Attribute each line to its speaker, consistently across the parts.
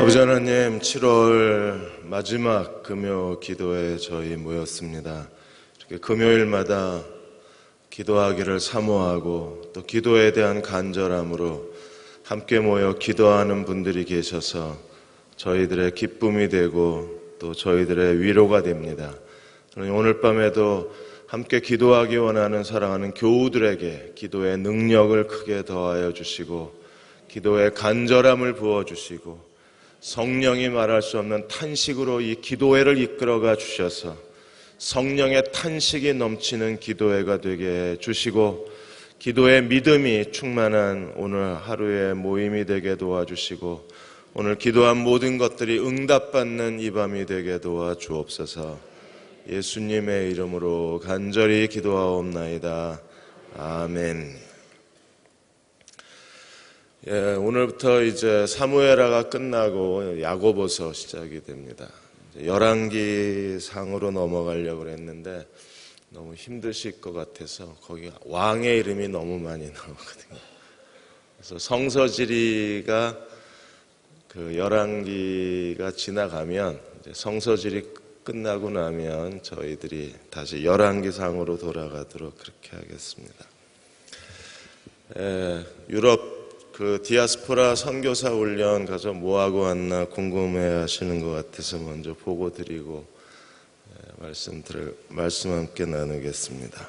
Speaker 1: 아버지 하나님, 7월 마지막 금요 기도에 저희 모였습니다. 이렇게 금요일마다 기도하기를 사모하고 또 기도에 대한 간절함으로 함께 모여 기도하는 분들이 계셔서 저희들의 기쁨이 되고 또 저희들의 위로가 됩니다. 오늘 밤에도 함께 기도하기 원하는 사랑하는 교우들에게 기도의 능력을 크게 더하여 주시고 기도의 간절함을 부어주시고 성령이 말할 수 없는 탄식으로 이 기도회를 이끌어가 주셔서 성령의 탄식이 넘치는 기도회가 되게 해주시고 기도의 믿음이 충만한 오늘 하루의 모임이 되게 도와주시고 오늘 기도한 모든 것들이 응답받는 이 밤이 되게 도와주옵소서. 예수님의 이름으로 간절히 기도하옵나이다. 아멘. 오늘부터 이제 사무엘하가 끝나고 야고보서 시작이 됩니다. 열왕기상으로 넘어가려고 했는데 너무 힘드실 것 같아서 거기 왕의 이름이 너무 많이 나오거든요. 그래서 성서지리가 그 열왕기가 지나가면 이제 성서지리 끝나고 나면 저희들이 다시 열왕기상으로 돌아가도록 그렇게 하겠습니다. 유럽 그 디아스포라 선교사 훈련 가서 뭐하고 왔나 궁금해 하시는 것 같아서 먼저 보고 드리고 말씀 함께 나누겠습니다.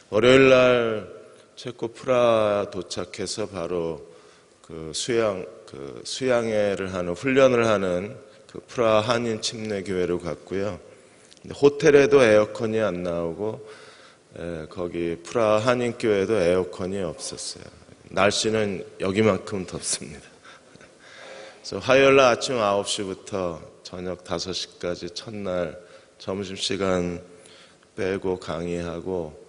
Speaker 1: 월요일 날 체코 프라하 도착해서 바로 그 수양회를 하는 훈련을 하는 그 프라하 한인 침례교회로 갔고요. 근데 호텔에도 에어컨이 안 나오고 거기 프라하 한인교회도 에어컨이 없었어요. 날씨는 여기만큼 덥습니다. 그래서 화요일 날 아침 9시부터 저녁 5시까지 첫날 점심시간 빼고 강의하고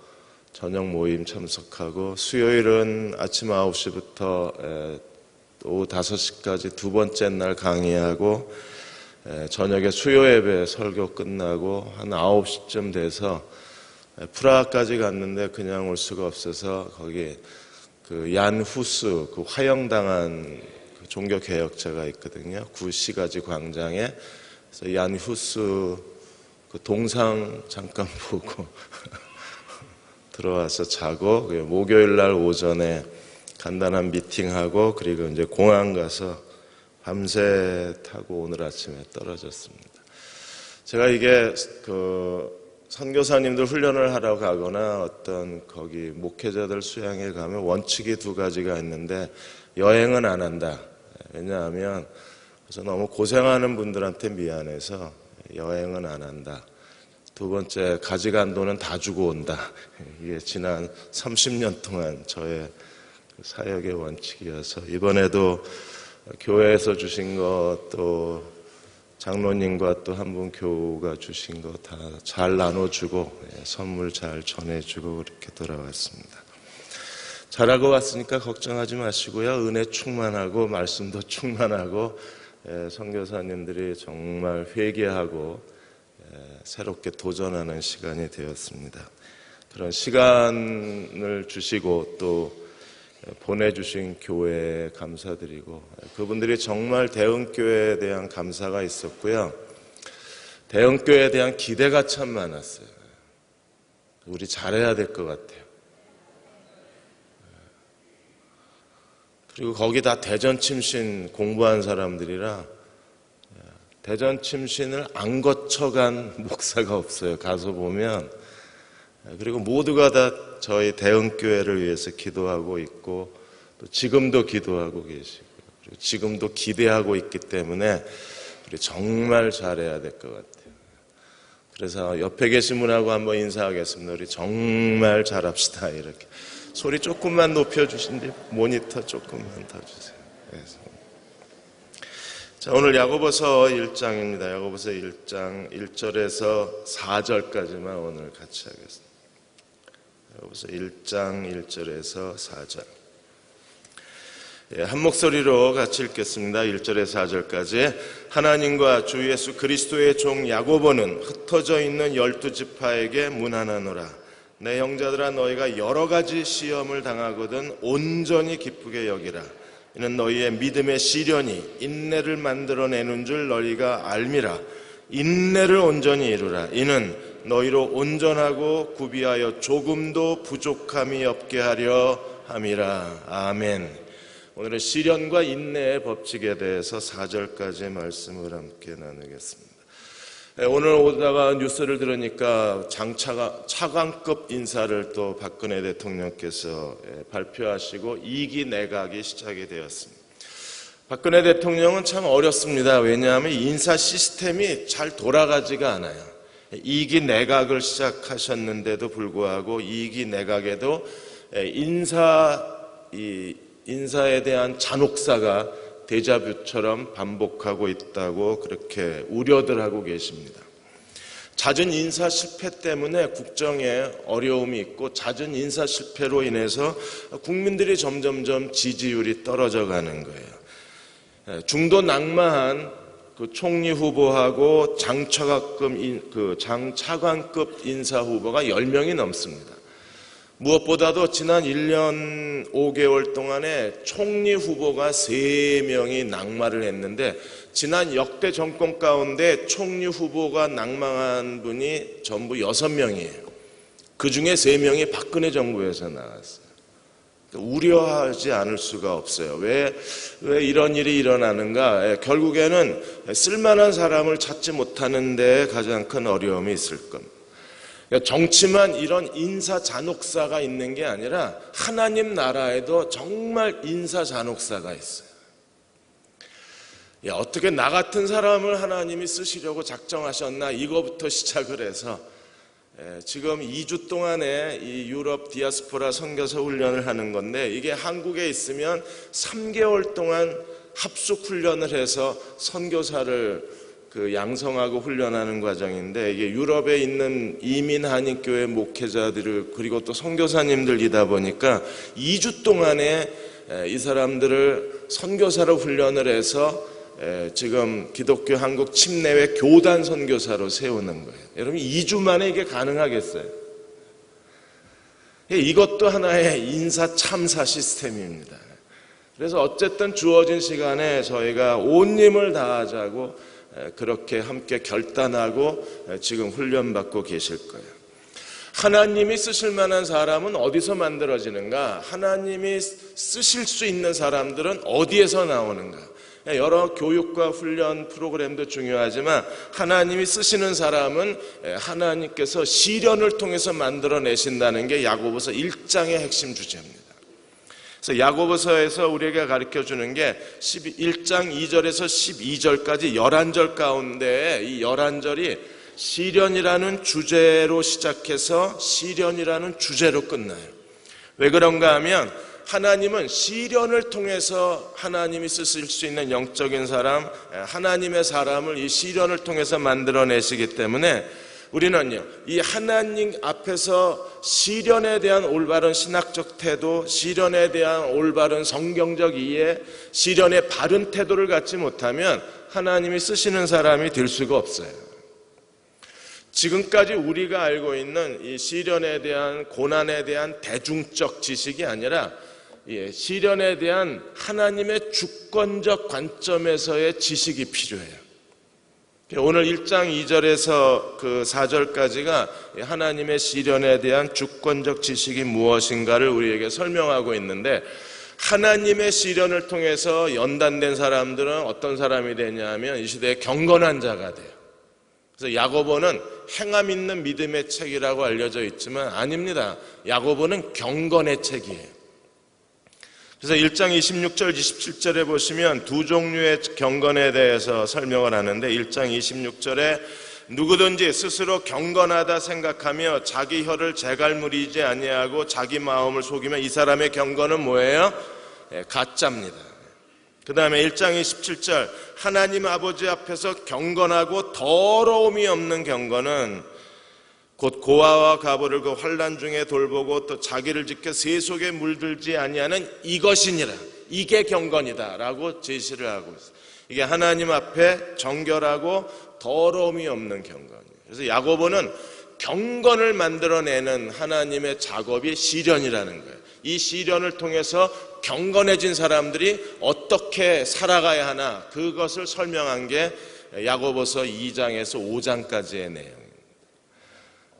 Speaker 1: 저녁 모임 참석하고 수요일은 아침 9시부터 오후 5시까지 두 번째 날 강의하고 저녁에 수요 예배 설교 끝나고 한 9시쯤 돼서 프라하까지 갔는데 그냥 올 수가 없어서 거기 그 얀 후스 그 화형당한 그 종교 개혁자가 있거든요. 구시가지 광장에. 그래서 얀 후스 그 동상 잠깐 보고 들어와서 자고 목요일 날 오전에 간단한 미팅하고 그리고 이제 공항 가서 밤새 타고 오늘 아침에 떨어졌습니다. 제가 이게 그 선교사님들 훈련을 하러 가거나 어떤 거기 목회자들 수양에 가면 원칙이 두 가지가 있는데 여행은 안 한다. 왜냐하면 그래서 너무 고생하는 분들한테 미안해서 여행은 안 한다. 두 번째, 가져간 돈은 다 주고 온다. 이게 지난 30년 동안 저의 사역의 원칙이어서 이번에도 교회에서 주신 것도 장로님과 또 한 분 교우가 주신 거 다 잘 나눠주고 선물 잘 전해주고 그렇게 돌아왔습니다. 잘하고 왔으니까 걱정하지 마시고요. 은혜 충만하고 말씀도 충만하고 선교사님들이 정말 회개하고 새롭게 도전하는 시간이 되었습니다. 그런 시간을 주시고 또 보내주신 교회에 감사드리고 그분들이 정말 대흥교회에 대한 감사가 있었고요. 대흥교회에 대한 기대가 참 많았어요. 우리 잘해야 될 것 같아요. 그리고 거기 다 대전 침신 공부한 사람들이라 대전 침신을 안 거쳐간 목사가 없어요. 가서 보면. 그리고 모두가 다 저희 대흥교회를 위해서 기도하고 있고 또 지금도 기도하고 계시고 그리고 지금도 기대하고 있기 때문에 우리 정말 잘해야 될 것 같아요. 그래서 옆에 계신 분하고 한번 인사하겠습니다. 우리 정말 잘합시다. 이렇게 소리 조금만 높여주신데 모니터 조금만 더 주세요. 그래서. 자, 오늘 야고보서 1장입니다. 야고보서 1장 1절에서 4절까지만 오늘 같이 하겠습니다. 야고보서 1장 1절에서 4절. 한 목소리로 같이 읽겠습니다. 1절에서 4절까지. 하나님과 주 예수 그리스도의 종 야고보는 흩어져 있는 12지파에게 문안하노라. 내 형제들아, 너희가 여러 가지 시험을 당하거든 온전히 기쁘게 여기라. 이는 너희의 믿음의 시련이 인내를 만들어내는 줄 너희가 알미라. 인내를 온전히 이루라. 이는 너희로 온전하고 구비하여 조금도 부족함이 없게 하려 함이라. 아멘. 오늘은 시련과 인내의 법칙에 대해서 4절까지 말씀을 함께 나누겠습니다. 오늘 오다가 뉴스를 들으니까 차관급 인사를 또 박근혜 대통령께서 발표하시고 2기 내각이 시작이 되었습니다. 박근혜 대통령은 참 어렵습니다. 왜냐하면 인사 시스템이 잘 돌아가지가 않아요. 2기 내각을 시작하셨는데도 불구하고 2기 내각에도 인사에 대한 잔혹사가 데자뷰처럼 반복하고 있다고 그렇게 우려들 하고 계십니다. 잦은 인사 실패 때문에 국정에 어려움이 있고 잦은 인사 실패로 인해서 국민들이 점점점 지지율이 떨어져 가는 거예요. 중도 낙마한 그 총리 후보하고 장차관급 인사 후보가 10명이 넘습니다. 무엇보다도 지난 1년 5개월 동안에 총리 후보가 3명이 낙마를 했는데 지난 역대 정권 가운데 총리 후보가 낙마한 분이 전부 6명이에요. 그중에 3명이 박근혜 정부에서 나왔어요. 우려하지 않을 수가 없어요. 왜 이런 일이 일어나는가? 결국에는 쓸만한 사람을 찾지 못하는 데 가장 큰 어려움이 있을 겁니다. 정치만 이런 인사 잔혹사가 있는 게 아니라 하나님 나라에도 정말 인사 잔혹사가 있어요. 어떻게 나 같은 사람을 하나님이 쓰시려고 작정하셨나, 이거부터 시작을 해서 지금 2주 동안에 이 유럽 디아스포라 선교사 훈련을 하는 건데, 이게 한국에 있으면 3개월 동안 합숙 훈련을 해서 선교사를 양성하고 훈련하는 과정인데, 이게 유럽에 있는 이민 한인교회 목회자들을 그리고 또 선교사님들이다 보니까 2주 동안에 이 사람들을 선교사로 훈련을 해서 지금 기독교 한국 침례회 교단 선교사로 세우는 거예요. 여러분, 2주 만에 이게 가능하겠어요? 이것도 하나의 인사 참사 시스템입니다. 그래서 어쨌든 주어진 시간에 저희가 온 힘을 다하자고 그렇게 함께 결단하고 지금 훈련받고 계실 거예요. 하나님이 쓰실 만한 사람은 어디서 만들어지는가? 하나님이 쓰실 수 있는 사람들은 어디에서 나오는가? 여러 교육과 훈련 프로그램도 중요하지만 하나님이 쓰시는 사람은 하나님께서 시련을 통해서 만들어내신다는 게 야고보서 1장의 핵심 주제입니다. 그래서 야고보서에서 우리에게 가르쳐주는 게 1장 2절에서 12절까지 11절 가운데 이 11절이 시련이라는 주제로 시작해서 시련이라는 주제로 끝나요. 왜 그런가 하면 하나님은 시련을 통해서 하나님이 쓰실 수 있는 영적인 사람, 하나님의 사람을 이 시련을 통해서 만들어내시기 때문에 우리는요, 이 하나님 앞에서 시련에 대한 올바른 신학적 태도, 시련에 대한 올바른 성경적 이해, 시련의 바른 태도를 갖지 못하면 하나님이 쓰시는 사람이 될 수가 없어요. 지금까지 우리가 알고 있는 이 시련에 대한, 고난에 대한 대중적 지식이 아니라 시련에 대한 하나님의 주권적 관점에서의 지식이 필요해요. 오늘 1장 2절에서 4절까지가 하나님의 시련에 대한 주권적 지식이 무엇인가를 우리에게 설명하고 있는데, 하나님의 시련을 통해서 연단된 사람들은 어떤 사람이 되냐 하면 이 시대에 경건한 자가 돼요. 그래서 야고보는 행함 있는 믿음의 책이라고 알려져 있지만 아닙니다. 야고보는 경건의 책이에요. 그래서 1장 26절 27절에 보시면 두 종류의 경건에 대해서 설명을 하는데, 1장 26절에 누구든지 스스로 경건하다 생각하며 자기 혀를 재갈무리지 아니하고 자기 마음을 속이면 이 사람의 경건은 뭐예요? 가짜입니다. 그 다음에 1장 27절 하나님 아버지 앞에서 경건하고 더러움이 없는 경건은 곧 고아와 가보를 그 환난 중에 돌보고 또 자기를 지켜 세속에 물들지 아니하는 이것이니라. 이게 경건이다 라고 제시를 하고 있어요. 이게 하나님 앞에 정결하고 더러움이 없는 경건이에요. 그래서 야고보는 경건을 만들어내는 하나님의 작업이 시련이라는 거예요. 이 시련을 통해서 경건해진 사람들이 어떻게 살아가야 하나, 그것을 설명한 게 야고보서 2장에서 5장까지의 내용입니다.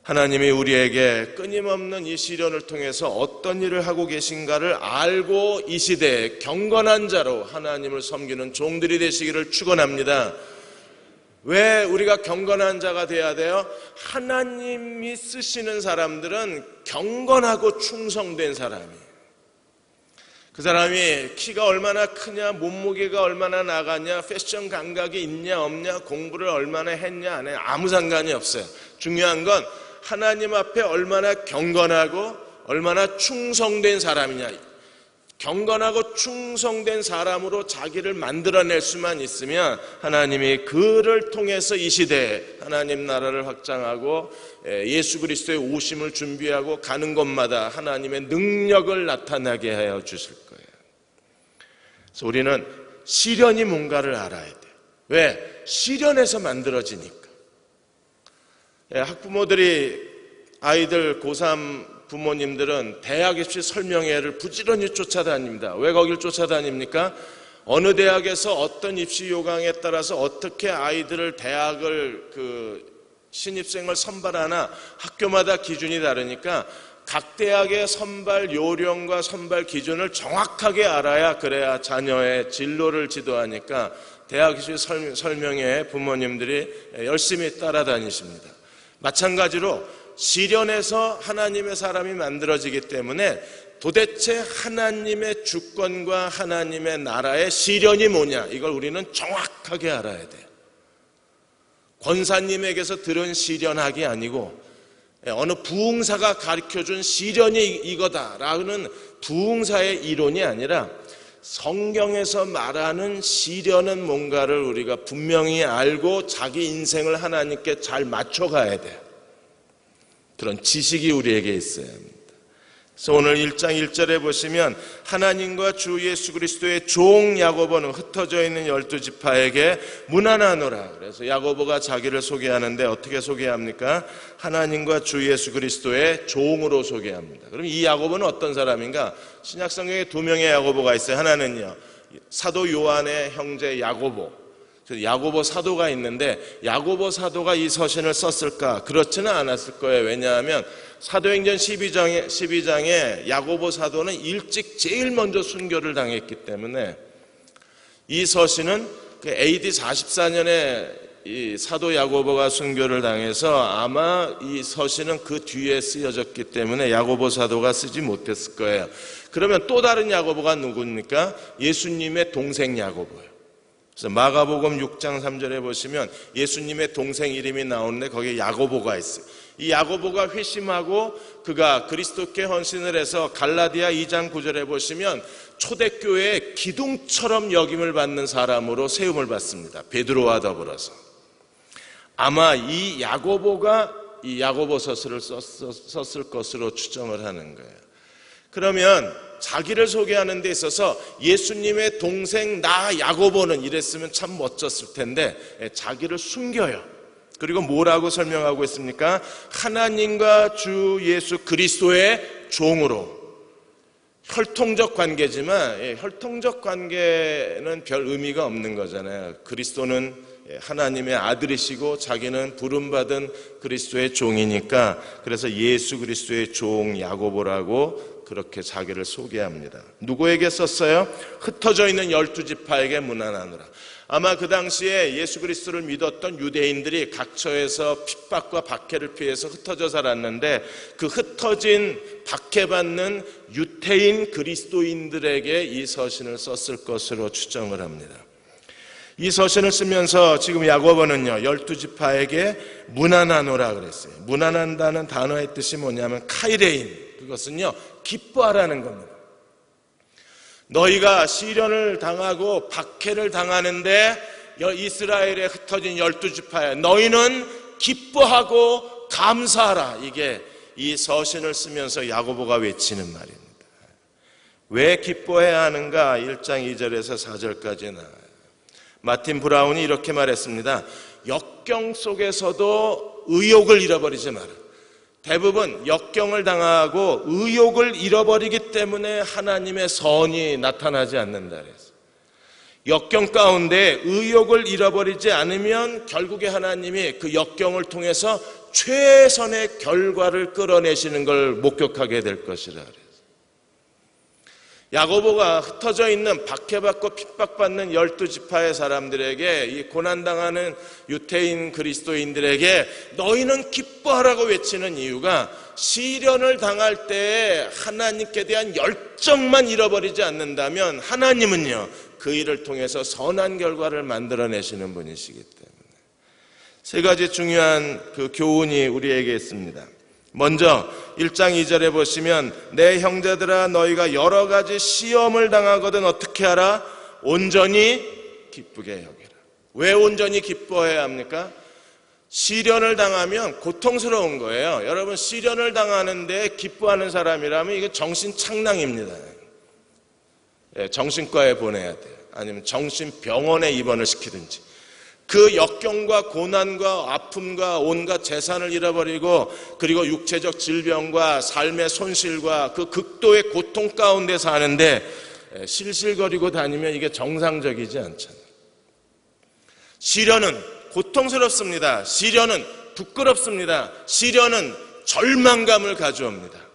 Speaker 1: 하나님이 우리에게 끊임없는 이 시련을 통해서 어떤 일을 하고 계신가를 알고 이 시대에 경건한 자로 하나님을 섬기는 종들이 되시기를 축원합니다. 왜 우리가 경건한 자가 돼야 돼요? 하나님이 쓰시는 사람들은 경건하고 충성된 사람이에요. 그 사람이 키가 얼마나 크냐, 몸무게가 얼마나 나가냐, 패션 감각이 있냐 없냐, 공부를 얼마나 했냐 안 했냐, 아무 상관이 없어요. 중요한 건 하나님 앞에 얼마나 경건하고 얼마나 충성된 사람이냐. 경건하고 충성된 사람으로 자기를 만들어낼 수만 있으면 하나님이 그를 통해서 이 시대에 하나님 나라를 확장하고 예수 그리스도의 오심을 준비하고 가는 곳마다 하나님의 능력을 나타나게 하여 주실 거예요. 그래서 우리는 시련이 뭔가를 알아야 돼요. 왜? 시련에서 만들어지니까. 학부모들이 아이들 고3 부모님들은 대학 입시 설명회를 부지런히 쫓아다닙니다. 왜 거길 쫓아다닙니까? 어느 대학에서 어떤 입시 요강에 따라서 어떻게 아이들을 대학을 신입생을 선발하나 학교마다 기준이 다르니까 각 대학의 선발 요령과 선발 기준을 정확하게 알아야 그래야 자녀의 진로를 지도하니까 대학 입시 설명회에 부모님들이 열심히 따라다니십니다. 마찬가지로 시련에서 하나님의 사람이 만들어지기 때문에 도대체 하나님의 주권과 하나님의 나라의 시련이 뭐냐, 이걸 우리는 정확하게 알아야 돼요. 권사님에게서 들은 시련학이 아니고 어느 부흥사가 가르쳐준 시련이 이거다라는 부흥사의 이론이 아니라 성경에서 말하는 시련은 뭔가를 우리가 분명히 알고 자기 인생을 하나님께 잘 맞춰가야 돼요. 그런 지식이 우리에게 있어야 합니다. 그래서 오늘 1장 1절에 보시면 하나님과 주 예수 그리스도의 종 야고보는 흩어져 있는 12지파에게 문안하노라. 그래서 야고보가 자기를 소개하는데 어떻게 소개합니까? 하나님과 주 예수 그리스도의 종으로 소개합니다. 그럼 이 야고보는 어떤 사람인가? 신약성경에 두 명의 야고보가 있어요. 하나는요, 사도 요한의 형제 야고보, 야고보 사도가 있는데 야고보 사도가 이 서신을 썼을까? 그렇지는 않았을 거예요. 왜냐하면 사도행전 12장에 야고보 사도는 일찍 제일 먼저 순교를 당했기 때문에 이 서신은 AD 44년에 이 사도 야고보가 순교를 당해서 아마 이 서신은 그 뒤에 쓰여졌기 때문에 야고보 사도가 쓰지 못했을 거예요. 그러면 또 다른 야고보가 누굽니까? 예수님의 동생 야고보예요. 그래서 마가복음 6장 3절에 보시면 예수님의 동생 이름이 나오는데 거기에 야고보가 있어요. 이 야고보가 회심하고 그가 그리스도께 헌신을 해서 갈라디아 2장 9절에 보시면 초대교회의 기둥처럼 여김을 받는 사람으로 세움을 받습니다. 베드로와 더불어서. 아마 이 야고보가 이 야고보서술을 썼을 것으로 추정을 하는 거예요. 그러면 자기를 소개하는 데 있어서 예수님의 동생 나 야고보는 이랬으면 참 멋졌을 텐데 자기를 숨겨요. 그리고 뭐라고 설명하고 있습니까? 하나님과 주 예수 그리스도의 종으로. 혈통적 관계지만 혈통적 관계는 별 의미가 없는 거잖아요. 그리스도는 하나님의 아들이시고 자기는 부름받은 그리스도의 종이니까 그래서 예수 그리스도의 종 야고보라고 그렇게 자기를 소개합니다. 누구에게 썼어요? 흩어져 있는 12지파에게 문안하노라. 아마 그 당시에 예수 그리스도를 믿었던 유대인들이 각처에서 핍박과 박해를 피해서 흩어져 살았는데 그 흩어진 박해받는 유태인 그리스도인들에게 이 서신을 썼을 것으로 추정을 합니다. 이 서신을 쓰면서 지금 야고보는요 12지파에게 문안하노라 그랬어요. 문안한다는 단어의 뜻이 뭐냐면 카이레인, 그것은요 기뻐하라는 겁니다. 너희가 시련을 당하고 박해를 당하는데 이스라엘에 흩어진 12지파야, 너희는 기뻐하고 감사하라. 이게 이 서신을 쓰면서 야고보가 외치는 말입니다. 왜 기뻐해야 하는가? 1장 2절에서 4절까지 나와요. 마틴 브라운이 이렇게 말했습니다. 역경 속에서도 의욕을 잃어버리지 마라. 대부분 역경을 당하고 의욕을 잃어버리기 때문에 하나님의 선이 나타나지 않는다 그랬어요. 역경 가운데 의욕을 잃어버리지 않으면 결국에 하나님이 그 역경을 통해서 최선의 결과를 끌어내시는 걸 목격하게 될 것이라 그랬어요. 야고보가 흩어져 있는 박해받고 핍박받는 12지파의 사람들에게, 이 고난당하는 유태인 그리스도인들에게 너희는 기뻐하라고 외치는 이유가, 시련을 당할 때 하나님께 대한 열정만 잃어버리지 않는다면 하나님은요 그 일을 통해서 선한 결과를 만들어내시는 분이시기 때문에. 세 가지 중요한 그 교훈이 우리에게 있습니다. 먼저 1장 2절에 보시면 내 형제들아 너희가 여러 가지 시험을 당하거든 어떻게 하라? 온전히 기쁘게 여기라. 왜 온전히 기뻐해야 합니까? 시련을 당하면 고통스러운 거예요. 여러분, 시련을 당하는데 기뻐하는 사람이라면 이게 정신착랑입니다. 정신과에 보내야 돼요. 아니면 정신병원에 입원을 시키든지. 그 역경과 고난과 아픔과 온갖 재산을 잃어버리고, 그리고 육체적 질병과 삶의 손실과 그 극도의 고통 가운데 사는데 실실거리고 다니면 이게 정상적이지 않잖아요. 시련은 고통스럽습니다. 시련은 부끄럽습니다. 시련은 절망감을 가져옵니다.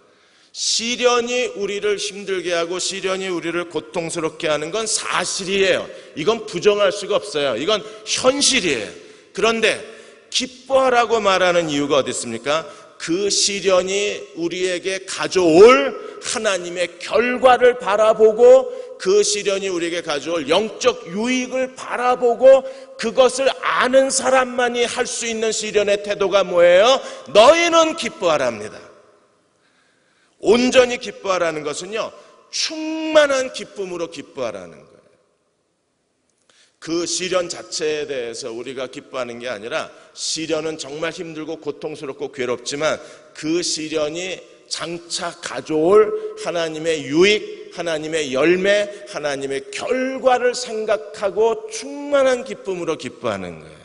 Speaker 1: 시련이 우리를 힘들게 하고 시련이 우리를 고통스럽게 하는 건 사실이에요. 이건 부정할 수가 없어요. 이건 현실이에요. 그런데 기뻐하라고 말하는 이유가 어디 있습니까? 그 시련이 우리에게 가져올 하나님의 결과를 바라보고, 그 시련이 우리에게 가져올 영적 유익을 바라보고, 그것을 아는 사람만이 할 수 있는 시련의 태도가 뭐예요? 너희는 기뻐하랍니다. 온전히 기뻐하라는 것은요, 충만한 기쁨으로 기뻐하라는 거예요. 그 시련 자체에 대해서 우리가 기뻐하는 게 아니라, 시련은 정말 힘들고 고통스럽고 괴롭지만 그 시련이 장차 가져올 하나님의 유익, 하나님의 열매, 하나님의 결과를 생각하고 충만한 기쁨으로 기뻐하는 거예요.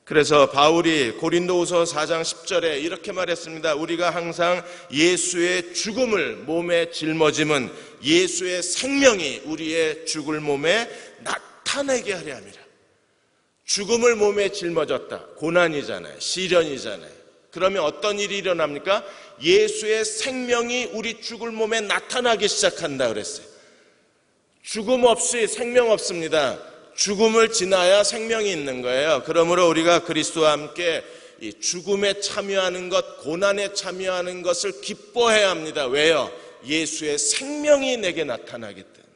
Speaker 1: 그래서 바울이 고린도후서 4장 10절에 이렇게 말했습니다. 우리가 항상 예수의 죽음을 몸에 짊어짐은 예수의 생명이 우리의 죽을 몸에 나타내게 하려 함이라. 죽음을 몸에 짊어졌다. 고난이잖아요. 시련이잖아요. 그러면 어떤 일이 일어납니까? 예수의 생명이 우리 죽을 몸에 나타나기 시작한다 그랬어요. 죽음 없이 생명 없습니다. 죽음을 지나야 생명이 있는 거예요. 그러므로 우리가 그리스도와 함께 이 죽음에 참여하는 것, 고난에 참여하는 것을 기뻐해야 합니다. 왜요? 예수의 생명이 내게 나타나기 때문에.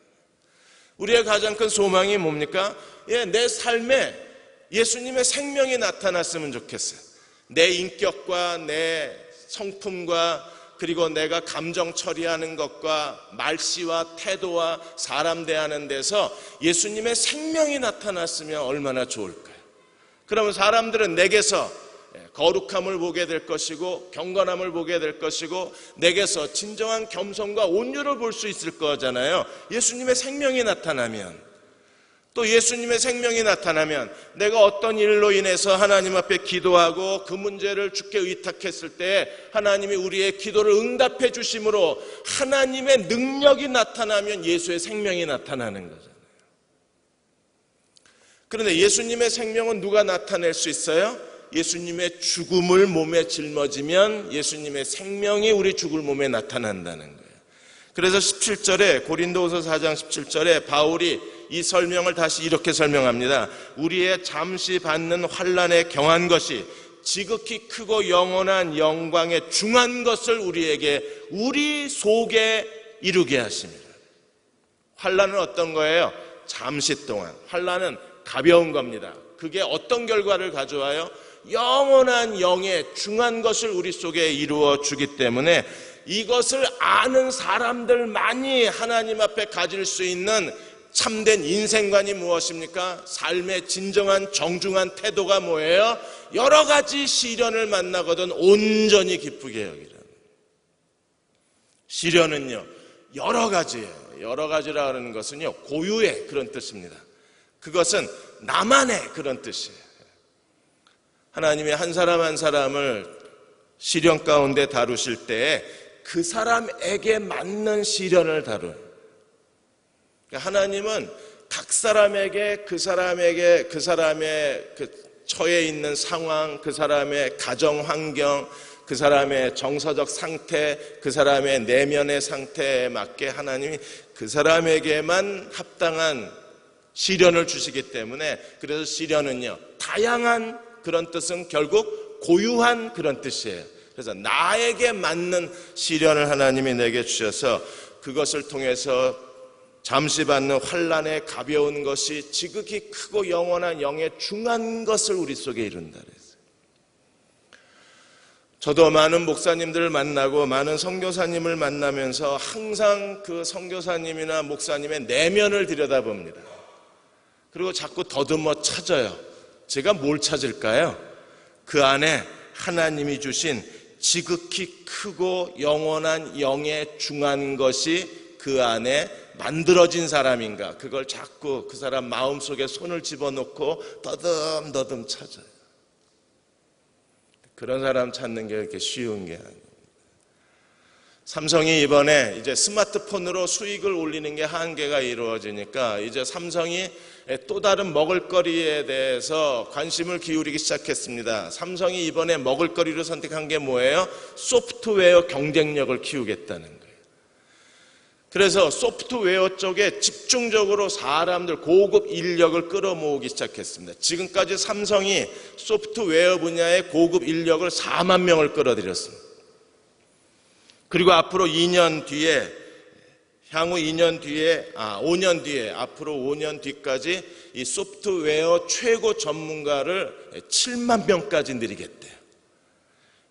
Speaker 1: 우리의 가장 큰 소망이 뭡니까? 내 삶에 예수님의 생명이 나타났으면 좋겠어요. 내 인격과 내 성품과, 그리고 내가 감정 처리하는 것과 말씨와 태도와 사람 대하는 데서 예수님의 생명이 나타났으면 얼마나 좋을까요? 그러면 사람들은 내게서 거룩함을 보게 될 것이고 경건함을 보게 될 것이고 내게서 진정한 겸손과 온유를 볼 수 있을 거잖아요. 예수님의 생명이 나타나면, 또 예수님의 생명이 나타나면 내가 어떤 일로 인해서 하나님 앞에 기도하고 그 문제를 주께 의탁했을 때 하나님이 우리의 기도를 응답해 주심으로 하나님의 능력이 나타나면 예수의 생명이 나타나는 거잖아요. 그런데 예수님의 생명은 누가 나타낼 수 있어요? 예수님의 죽음을 몸에 짊어지면 예수님의 생명이 우리 죽을 몸에 나타난다는 거예요. 그래서 17절에, 고린도후서 4장 17절에 바울이 이 설명을 다시 이렇게 설명합니다. 우리의 잠시 받는 환난에 경한 것이 지극히 크고 영원한 영광에 중한 것을 우리 속에 이루게 하십니다. 환난은 어떤 거예요? 잠시 동안. 환난은 가벼운 겁니다. 그게 어떤 결과를 가져와요? 영원한 영의 중한 것을 우리 속에 이루어 주기 때문에 이것을 아는 사람들만이 하나님 앞에 가질 수 있는 참된 인생관이 무엇입니까? 삶의 진정한 정중한 태도가 뭐예요? 여러 가지 시련을 만나거든 온전히 기쁘게 여기라는. 시련은요, 여러 가지예요. 여러 가지라는 것은요, 고유의 그런 뜻입니다. 그것은 나만의 그런 뜻이에요. 하나님이 한 사람 한 사람을 시련 가운데 다루실 때에 그 사람에게 맞는 시련을 다루는, 하나님은 각 사람에게 그 사람의 그 처해 있는 상황, 그 사람의 가정 환경, 그 사람의 정서적 상태, 그 사람의 내면의 상태에 맞게 하나님이 그 사람에게만 합당한 시련을 주시기 때문에, 그래서 시련은요, 다양한 그런 뜻은 결국 고유한 그런 뜻이에요. 그래서 나에게 맞는 시련을 하나님이 내게 주셔서 그것을 통해서 잠시 받는 환난의 가벼운 것이 지극히 크고 영원한 영의 중한 것을 우리 속에 이룬다 그랬어요. 저도 많은 목사님들을 만나고 많은 선교사님을 만나면서 항상 그 선교사님이나 목사님의 내면을 들여다봅니다. 그리고 자꾸 더듬어 찾아요. 제가 뭘 찾을까요? 그 안에 하나님이 주신 지극히 크고 영원한 영의 중한 것이 그 안에 만들어진 사람인가, 그걸 자꾸 그 사람 마음속에 손을 집어넣고 더듬더듬 찾아요. 그런 사람 찾는 게 그렇게 쉬운 게 아니에요. 삼성이 이번에 이제 스마트폰으로 수익을 올리는 게 한계가 이루어지니까 이제 삼성이 또 다른 먹을거리에 대해서 관심을 기울이기 시작했습니다. 삼성이 이번에 먹을거리로 선택한 게 뭐예요? 소프트웨어 경쟁력을 키우겠다는 거예요. 그래서 소프트웨어 쪽에 집중적으로 사람들, 고급 인력을 끌어모으기 시작했습니다. 지금까지 삼성이 소프트웨어 분야의 고급 인력을 4만 명을 끌어들였습니다. 그리고 앞으로 2년 뒤에, 향후 2년 뒤에, 5년 뒤에, 앞으로 5년 뒤까지 이 소프트웨어 최고 전문가를 7만 명까지 늘리겠대요.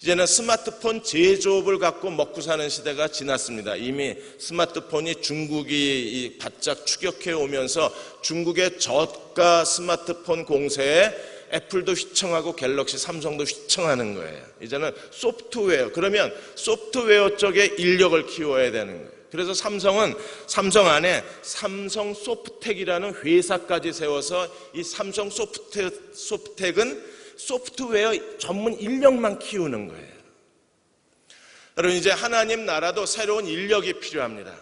Speaker 1: 이제는 스마트폰 제조업을 갖고 먹고 사는 시대가 지났습니다. 이미 스마트폰이 중국이 바짝 추격해 오면서 중국의 저가 스마트폰 공세에 애플도 휘청하고 갤럭시, 삼성도 휘청하는 거예요. 이제는 소프트웨어, 그러면 소프트웨어 쪽에 인력을 키워야 되는 거예요. 그래서 삼성은 삼성 안에 삼성 소프텍이라는 회사까지 세워서 이 삼성 소프텍은 소프트웨어 전문 인력만 키우는 거예요. 여러분, 이제 하나님 나라도 새로운 인력이 필요합니다.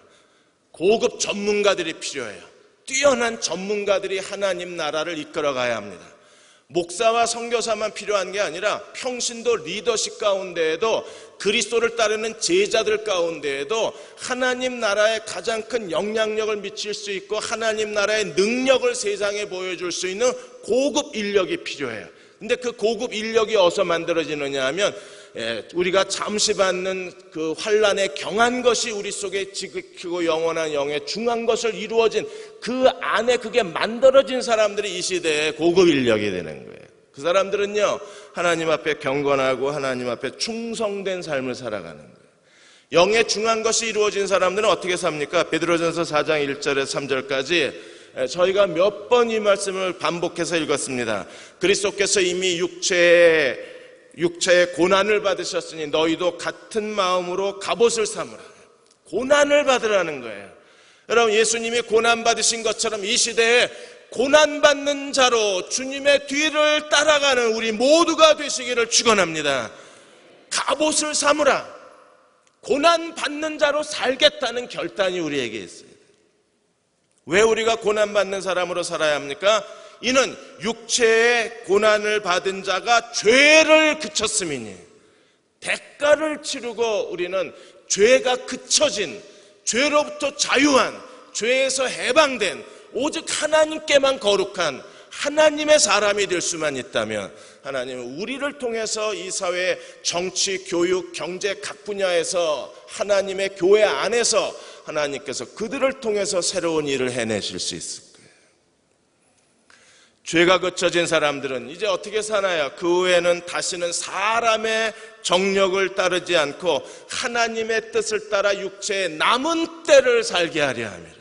Speaker 1: 고급 전문가들이 필요해요. 뛰어난 전문가들이 하나님 나라를 이끌어 가야 합니다. 목사와 선교사만 필요한 게 아니라 평신도 리더십 가운데에도, 그리스도를 따르는 제자들 가운데에도 하나님 나라에 가장 큰 영향력을 미칠 수 있고 하나님 나라의 능력을 세상에 보여줄 수 있는 고급 인력이 필요해요. 근데 그 고급 인력이 어디서 만들어지느냐 하면, 우리가 잠시 받는 그 환난에 경한 것이 우리 속에 지극히고 영원한 영의 중한 것을 이루어진 그 안에 그게 만들어진 사람들이 이 시대의 고급 인력이 되는 거예요. 그 사람들은요, 하나님 앞에 경건하고 하나님 앞에 충성된 삶을 살아가는 거예요. 영의 중한 것이 이루어진 사람들은 어떻게 삽니까? 베드로전서 4장 1절에서 3절까지 저희가 몇 번 이 말씀을 반복해서 읽었습니다. 그리스도께서 이미 육체의 고난을 받으셨으니 너희도 같은 마음으로 갑옷을 삼으라. 고난을 받으라는 거예요. 여러분, 예수님이 고난 받으신 것처럼 이 시대에 고난 받는 자로 주님의 뒤를 따라가는 우리 모두가 되시기를 축원합니다. 갑옷을 삼으라. 고난 받는 자로 살겠다는 결단이 우리에게 있어요. 왜 우리가 고난받는 사람으로 살아야 합니까? 이는 육체의 고난을 받은 자가 죄를 그쳤음이니, 대가를 치르고 우리는 죄가 그쳐진, 죄로부터 자유한, 죄에서 해방된 오직 하나님께만 거룩한 하나님의 사람이 될 수만 있다면, 하나님은 우리를 통해서 이 사회 정치, 교육, 경제 각 분야에서 하나님의 교회 안에서 하나님께서 그들을 통해서 새로운 일을 해내실 수 있을 거예요. 죄가 그쳐진 사람들은 이제 어떻게 사나요? 그 후에는 다시는 사람의 정력을 따르지 않고 하나님의 뜻을 따라 육체의 남은 때를 살게 하려 합니다.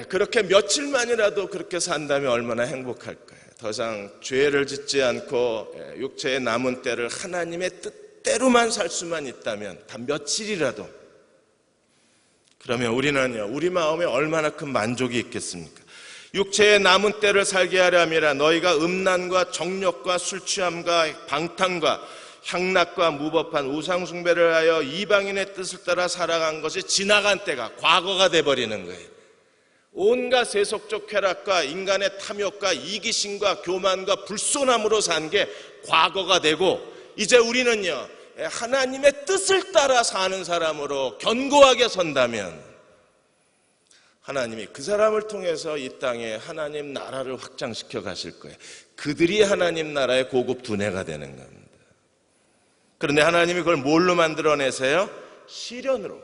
Speaker 1: 그렇게 며칠만이라도 그렇게 산다면 얼마나 행복할까요? 더 이상 죄를 짓지 않고 육체의 남은 때를 하나님의 뜻대로만 살 수만 있다면, 단 며칠이라도, 그러면 우리는요, 우리 마음에 얼마나 큰 만족이 있겠습니까? 육체의 남은 때를 살게 하려 함이라. 너희가 음란과 정욕과 술취함과 방탕과 향락과 무법한 우상숭배를 하여 이방인의 뜻을 따라 살아간 것이 지나간 때가 과거가 돼버리는 거예요. 온갖 세속적 쾌락과 인간의 탐욕과 이기심과 교만과 불손함으로 산 게 과거가 되고, 이제 우리는요 하나님의 뜻을 따라 사는 사람으로 견고하게 선다면 하나님이 그 사람을 통해서 이 땅에 하나님 나라를 확장시켜 가실 거예요. 그들이 하나님 나라의 고급 두뇌가 되는 겁니다. 그런데 하나님이 그걸 뭘로 만들어내세요? 시련으로.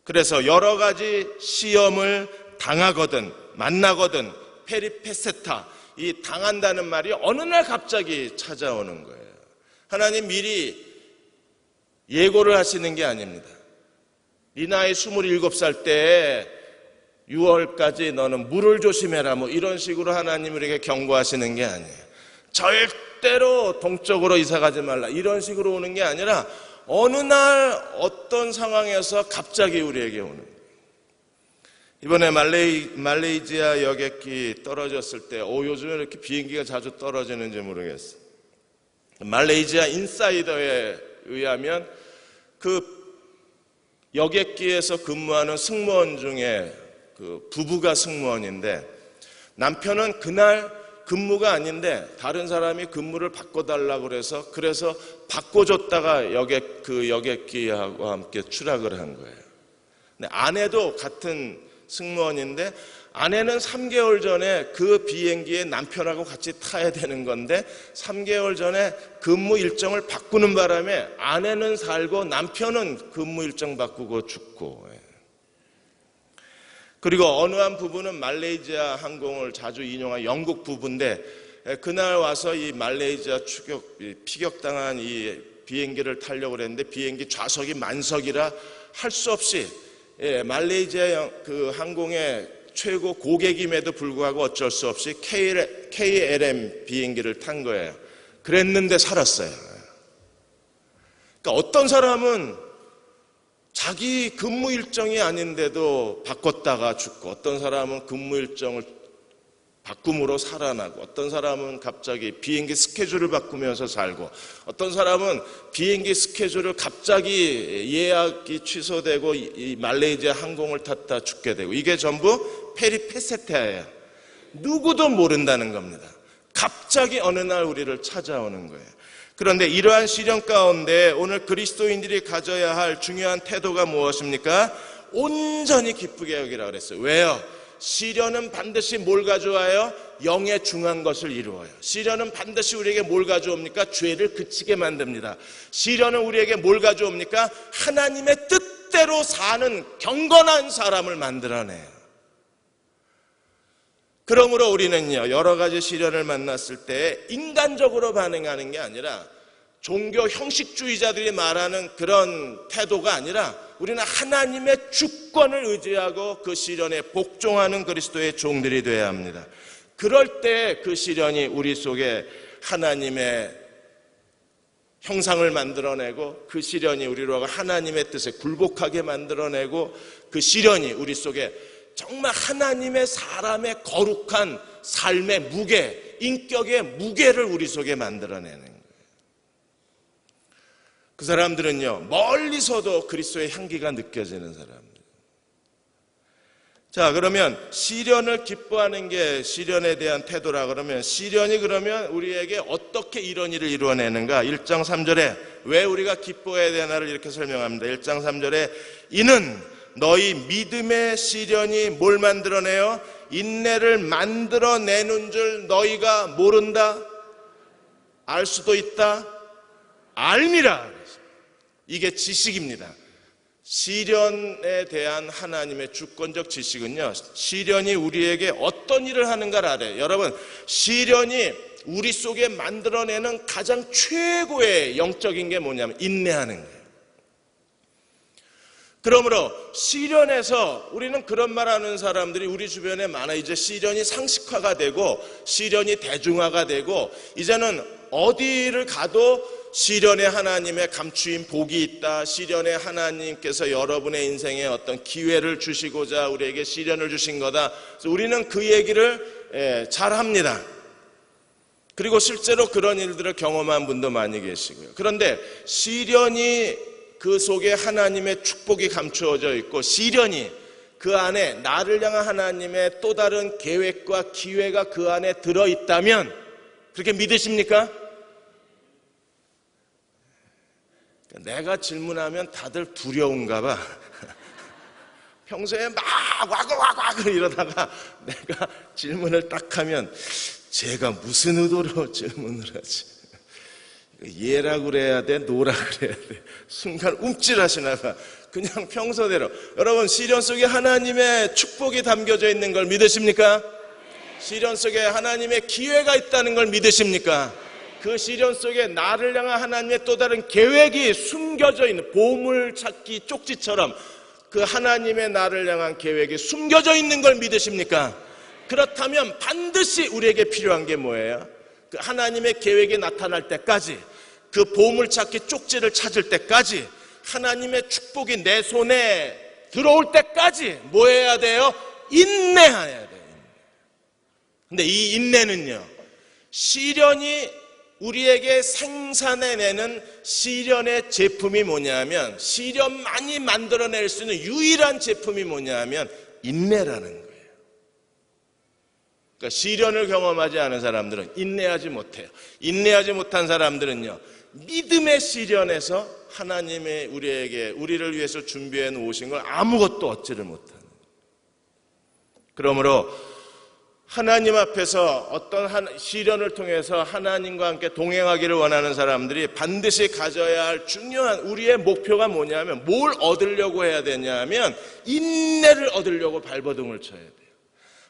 Speaker 1: 그래서 여러 가지 시험을 당하거든 만나거든 페리페세타, 이 당한다는 말이 어느 날 갑자기 찾아오는 거예요. 하나님 미리 예고를 하시는 게 아닙니다. 네 나이 27살 때 6월까지 너는 물을 조심해라, 뭐 이런 식으로 하나님 우리에게 경고하시는 게 아니에요. 절대로 동쪽으로 이사가지 말라, 이런 식으로 오는 게 아니라 어느 날 어떤 상황에서 갑자기 우리에게 오는 거예요. 이번에 말레이시아 여객기 떨어졌을 때 요즘에 이렇게 비행기가 자주 떨어지는지 모르겠어요. 말레이시아 인사이더에 의하면 그 여객기에서 근무하는 승무원 중에 그 부부가 승무원인데, 남편은 그날 근무가 아닌데 다른 사람이 근무를 바꿔달라고 그래서 바꿔줬다가 여객기하고 함께 추락을 한 거예요. 근데 아내도 같은 승무원인데 아내는 3개월 전에 그 비행기에 남편하고 같이 타야 되는 건데 3개월 전에 근무 일정을 바꾸는 바람에 아내는 살고 남편은 근무 일정 바꾸고 죽고. 그리고 어느 한 부부는 말레이시아 항공을 자주 인용한 영국 부부인데, 그날 와서 이 말레이시아 피격당한 이 비행기를 타려고 그랬는데 비행기 좌석이 만석이라 할 수 없이 말레이시아 그 항공의 최고 고객임에도 불구하고 어쩔 수 없이 KLM 비행기를 탄 거예요. 그랬는데 살았어요. 그러니까 어떤 사람은 자기 근무 일정이 아닌데도 바꿨다가 죽고, 어떤 사람은 근무 일정을 바꿈으로 살아나고, 어떤 사람은 갑자기 비행기 스케줄을 바꾸면서 살고, 어떤 사람은 비행기 스케줄을 갑자기 예약이 취소되고 이 말레이시아 항공을 탔다 죽게 되고, 이게 전부 페리페세타예요. 누구도 모른다는 겁니다. 갑자기 어느 날 우리를 찾아오는 거예요. 그런데 이러한 시련 가운데 오늘 그리스도인들이 가져야 할 중요한 태도가 무엇입니까? 온전히 기쁘게 여기라 그랬어요. 왜요? 시련은 반드시 뭘 가져와요? 영에 중한 것을 이루어요. 시련은 반드시 우리에게 뭘 가져옵니까? 죄를 그치게 만듭니다. 시련은 우리에게 뭘 가져옵니까? 하나님의 뜻대로 사는 경건한 사람을 만들어내요. 그러므로 우리는요, 여러 가지 시련을 만났을 때 인간적으로 반응하는 게 아니라 종교 형식주의자들이 말하는 그런 태도가 아니라 우리는 하나님의 주권을 의지하고 그 시련에 복종하는 그리스도의 종들이 되어야 합니다. 그럴 때 그 시련이 우리 속에 하나님의 형상을 만들어내고, 그 시련이 우리로 하나님의 뜻에 굴복하게 만들어내고, 그 시련이 우리 속에 정말 하나님의 사람의 거룩한 삶의 무게, 인격의 무게를 우리 속에 만들어내는 거예요. 그 사람들은요, 멀리서도 그리스도의 향기가 느껴지는 사람들. 자, 그러면 시련을 기뻐하는 게 시련에 대한 태도라 그러면, 시련이 그러면 우리에게 어떻게 이런 일을 이루어내는가? 1장 3절에 왜 우리가 기뻐해야 되나를 이렇게 설명합니다. 1장 3절에 이는 너희 믿음의 시련이 뭘 만들어내요? 인내를 만들어내는 줄 너희가 모른다? 알 수도 있다? 알미라. 이게 지식입니다. 시련에 대한 하나님의 주권적 지식은요, 시련이 우리에게 어떤 일을 하는가를 알아요. 여러분, 시련이 우리 속에 만들어내는 가장 최고의 영적인 게 뭐냐면 인내하는 거예요. 그러므로 시련에서 우리는 그런 말하는 사람들이 우리 주변에 많아. 이제 시련이 상식화가 되고 시련이 대중화가 되고, 이제는 어디를 가도 시련에 하나님의 감추인 복이 있다. 시련에 하나님께서 여러분의 인생에 어떤 기회를 주시고자 우리에게 시련을 주신 거다. 그래서 우리는 그 얘기를 잘 합니다. 그리고 실제로 그런 일들을 경험한 분도 많이 계시고요. 그런데 시련이 그 속에 하나님의 축복이 감추어져 있고, 시련이 그 안에 나를 향한 하나님의 또 다른 계획과 기회가 그 안에 들어있다면 그렇게 믿으십니까? 내가 질문하면 다들 두려운가 봐. 평소에 막 와글와글 이러다가 내가 질문을 딱 하면 제가 무슨 의도로 질문을 하지? 예라 그래야 돼? 노라 그래야 돼? 순간 움찔하시나 봐. 그냥 평소대로. 여러분, 시련 속에 하나님의 축복이 담겨져 있는 걸 믿으십니까? 시련 속에 하나님의 기회가 있다는 걸 믿으십니까? 그 시련 속에 나를 향한 하나님의 또 다른 계획이 숨겨져 있는, 보물찾기 쪽지처럼 그 하나님의 나를 향한 계획이 숨겨져 있는 걸 믿으십니까? 그렇다면 반드시 우리에게 필요한 게 뭐예요? 그 하나님의 계획이 나타날 때까지, 그 보물찾기 쪽지를 찾을 때까지, 하나님의 축복이 내 손에 들어올 때까지 뭐 해야 돼요? 인내해야 돼요. 근데 이 인내는요, 시련이 우리에게 생산해내는 시련의 제품이 뭐냐면, 시련만이 만들어낼 수 있는 유일한 제품이 뭐냐면 인내라는 거예요. 그러니까 시련을 경험하지 않은 사람들은 인내하지 못해요. 인내하지 못한 사람들은요, 믿음의 시련에서 하나님의 우리를 위해서 준비해 놓으신 걸 아무것도 얻지를 못하는. 그러므로 하나님 앞에서 어떤 시련을 통해서 하나님과 함께 동행하기를 원하는 사람들이 반드시 가져야 할 중요한 우리의 목표가 뭐냐면, 뭘 얻으려고 해야 되냐면 인내를 얻으려고 발버둥을 쳐야 돼요.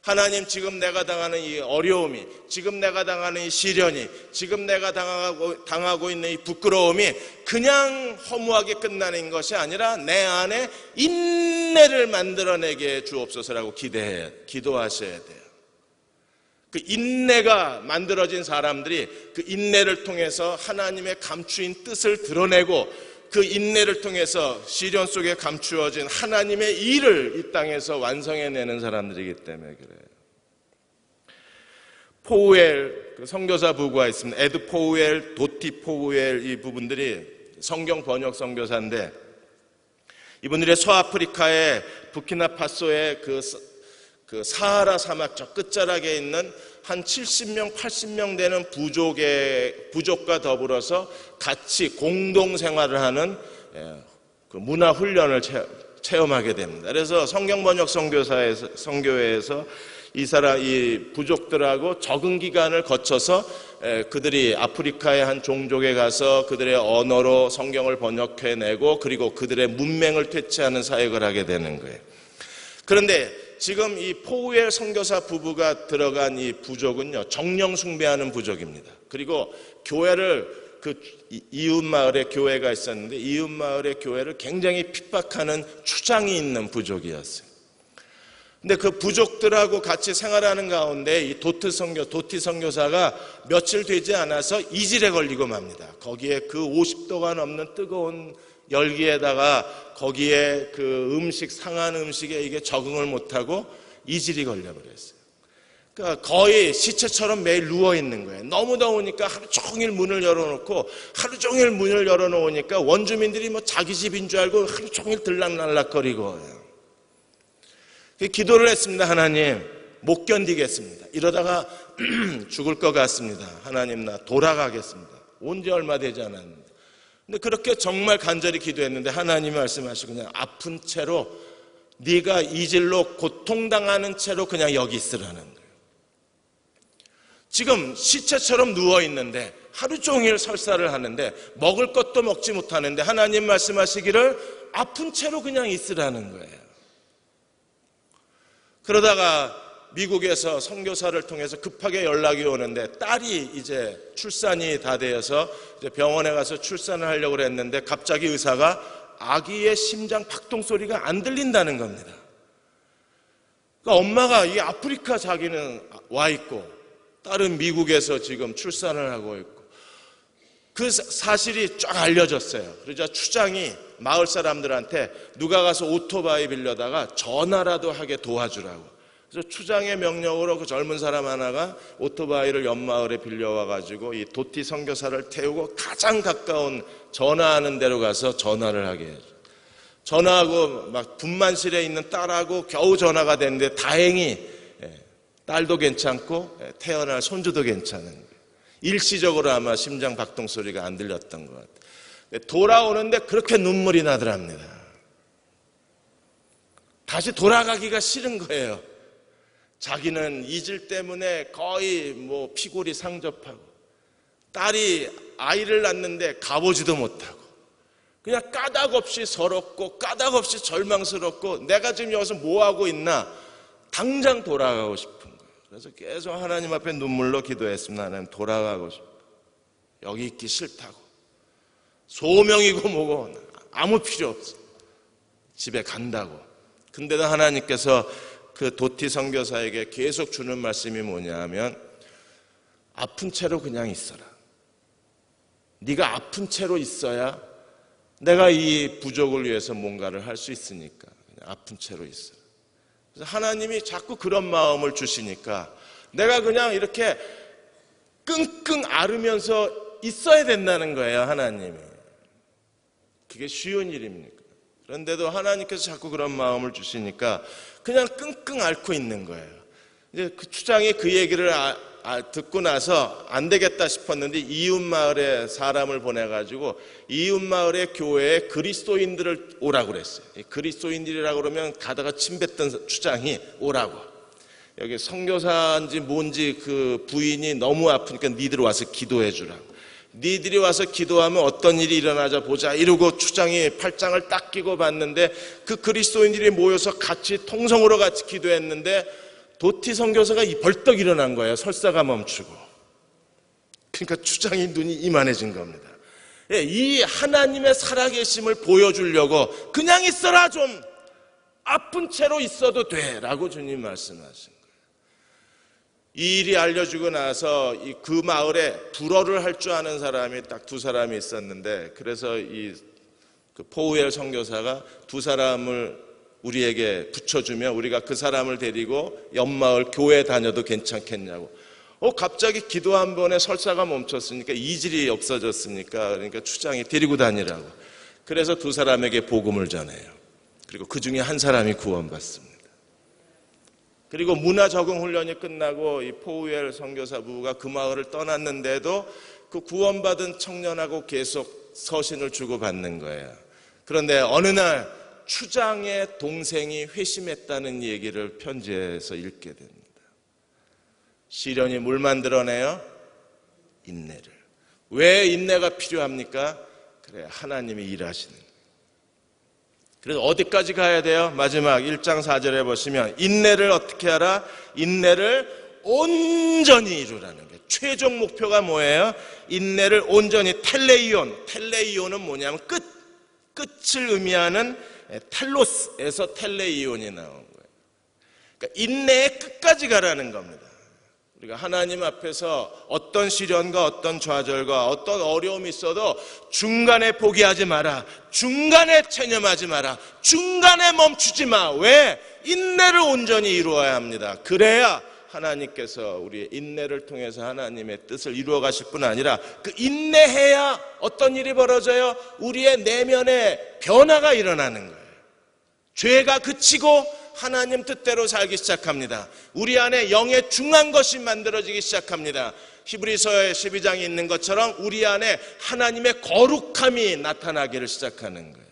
Speaker 1: 하나님, 지금 내가 당하는 이 어려움이, 지금 내가 당하는 이 시련이, 지금 내가 당하고 있는 이 부끄러움이 그냥 허무하게 끝나는 것이 아니라 내 안에 인내를 만들어내게 주옵소서라고 기도하셔야 돼요. 그 인내가 만들어진 사람들이 그 인내를 통해서 하나님의 감추인 뜻을 드러내고, 그 인내를 통해서 시련 속에 감추어진 하나님의 일을 이 땅에서 완성해내는 사람들이기 때문에 그래요. 포우엘, 그 선교사 부부가 있습니다. 에드 포우엘, 도티 포우엘, 이 부분들이 성경 번역 선교사인데, 이분들이 서아프리카의 부키나파소의 그 사하라 사막 저 끝자락에 있는 한 70명, 80명 되는 부족과 더불어서 같이 공동 생활을 하는 그 문화 훈련을 체험하게 됩니다. 그래서 성경 번역 선교회에서 이 부족들하고 적응 기간을 거쳐서 그들이 아프리카의 한 종족에 가서 그들의 언어로 성경을 번역해내고, 그리고 그들의 문맹을 퇴치하는 사역을 하게 되는 거예요. 그런데 지금 이 포우엘 선교사 부부가 들어간 이 부족은요, 정령 숭배하는 부족입니다. 그리고 교회를, 그 이웃 마을에 교회가 있었는데 이웃 마을의 교회를 굉장히 핍박하는 추장이 있는 부족이었어요. 근데 그 부족들하고 같이 생활하는 가운데 이 도티 선교사가 며칠 되지 않아서 이질에 걸리고 맙니다. 거기에 그 50도가 넘는 뜨거운 열기에다가 거기에 그 상한 음식에 이게 적응을 못하고 이질이 걸려버렸어요. 그러니까 거의 시체처럼 매일 누워있는 거예요. 너무 더우니까 하루 종일 문을 열어놓고, 하루 종일 문을 열어놓으니까 원주민들이 뭐 자기 집인 줄 알고 하루 종일 들락날락거리고. 기도를 했습니다. 하나님, 못 견디겠습니다. 이러다가 죽을 것 같습니다. 하나님, 나 돌아가겠습니다. 온 지 얼마 되지 않았는데. 근데 그렇게 정말 간절히 기도했는데 하나님이 말씀하시고, 그냥 아픈 채로, 네가 이질로 고통당하는 채로 그냥 여기 있으라는 거예요. 지금 시체처럼 누워있는데 하루 종일 설사를 하는데 먹을 것도 먹지 못하는데 하나님 말씀하시기를 아픈 채로 그냥 있으라는 거예요. 그러다가 미국에서 선교사를 통해서 급하게 연락이 오는데, 딸이 이제 출산이 다 되어서 이제 병원에 가서 출산을 하려고 했는데 갑자기 의사가 아기의 심장 박동 소리가 안 들린다는 겁니다. 그러니까 엄마가 이 아프리카 자기는 와 있고 딸은 미국에서 지금 출산을 하고 있고, 그 사실이 쫙 알려졌어요. 그러자 추장이 마을 사람들한테 누가 가서 오토바이 빌려다가 전화라도 하게 도와주라고. 그래서 추장의 명령으로 그 젊은 사람 하나가 오토바이를 옆마을에 빌려와가지고 이 도티 선교사를 태우고 가장 가까운 전화하는 데로 가서 전화를 하게 해줘. 전화하고 막 분만실에 있는 딸하고 겨우 전화가 됐는데 다행히 딸도 괜찮고 태어날 손주도 괜찮은 거예요. 일시적으로 아마 심장 박동 소리가 안 들렸던 것 같아요. 돌아오는데 그렇게 눈물이 나더랍니다. 다시 돌아가기가 싫은 거예요. 자기는 이질 때문에 거의 피골이 상접하고 딸이 아이를 낳는데 가보지도 못하고 그냥 까닭없이 서럽고 까닭없이 절망스럽고 내가 지금 여기서 뭐하고 있나 당장 돌아가고 싶은 거예요. 그래서 계속 하나님 앞에 눈물로 기도했습니다. 하나님 돌아가고 싶어. 여기 있기 싫다고. 소명이고 뭐고 아무 필요 없어. 집에 간다고. 근데도 하나님께서 그 도티 선교사에게 계속 주는 말씀이 뭐냐 하면 아픈 채로 그냥 있어라. 네가 아픈 채로 있어야 내가 이 부족을 위해서 뭔가를 할 수 있으니까 그냥 아픈 채로 있어라. 그래서 하나님이 자꾸 그런 마음을 주시니까 내가 그냥 이렇게 끙끙 앓으면서 있어야 된다는 거예요. 하나님이. 그게 쉬운 일입니까? 그런데도 하나님께서 자꾸 그런 마음을 주시니까 그냥 끙끙 앓고 있는 거예요. 이제 그 추장이 그 얘기를 듣고 나서 안 되겠다 싶었는데 이웃 마을에 사람을 보내가지고 이웃 마을의 교회에 그리스도인들을 오라고 그랬어요. 그리스도인들이라고 그러면 가다가 침뱉던 추장이 오라고. 여기 선교사인지 뭔지 그 부인이 너무 아프니까 니들 와서 기도해 주라고. 니들이 와서 기도하면 어떤 일이 일어나자 보자 이러고 추장이 팔짱을 딱 끼고 봤는데 그 그리스도인들이 모여서 같이 통성으로 같이 기도했는데 도티 선교사가 벌떡 일어난 거예요. 설사가 멈추고. 그러니까 추장이 눈이 이만해진 겁니다. 이 하나님의 살아계심을 보여주려고 그냥 있어라 좀 아픈 채로 있어도 돼 라고 주님 말씀하신 거예요. 이 일이 알려주고 나서 그 마을에 불어를 할 줄 아는 사람이 딱 두 사람이 있었는데 그래서 그 포우엘 선교사가 두 사람을 우리에게 붙여주면 우리가 그 사람을 데리고 옆마을 교회 다녀도 괜찮겠냐고. 갑자기 기도 한 번에 설사가 멈췄으니까 이질이 없어졌으니까 그러니까 추장이 데리고 다니라고. 그래서 두 사람에게 복음을 전해요. 그리고 그 중에 한 사람이 구원받습니다. 그리고 문화 적응 훈련이 끝나고 이 포우엘 선교사 부부가 그 마을을 떠났는데도 그 구원받은 청년하고 계속 서신을 주고받는 거예요. 그런데 어느 날 추장의 동생이 회심했다는 얘기를 편지에서 읽게 됩니다. 시련이 뭘 만들어내요? 인내를. 왜 인내가 필요합니까? 그래, 하나님이 일하시는. 그래서 어디까지 가야 돼요? 마지막 1장 4절에 보시면 인내를 어떻게 하라? 인내를 온전히 이루라는 거예요. 최종 목표가 뭐예요? 인내를 온전히 텔레이온은 뭐냐면 끝을 의미하는 텔로스에서 텔레이온이 나온 거예요. 그러니까 인내의 끝까지 가라는 겁니다. 우리가 하나님 앞에서 어떤 시련과 어떤 좌절과 어떤 어려움이 있어도 중간에 포기하지 마라. 중간에 체념하지 마라. 중간에 멈추지 마. 왜? 인내를 온전히 이루어야 합니다. 그래야 하나님께서 우리의 인내를 통해서 하나님의 뜻을 이루어 가실 뿐 아니라 그 인내해야 어떤 일이 벌어져요? 우리의 내면에 변화가 일어나는 거예요. 죄가 그치고 하나님 뜻대로 살기 시작합니다. 우리 안에 영의 중한 것이 만들어지기 시작합니다. 히브리서의 12장에 있는 것처럼 우리 안에 하나님의 거룩함이 나타나기를 시작하는 거예요.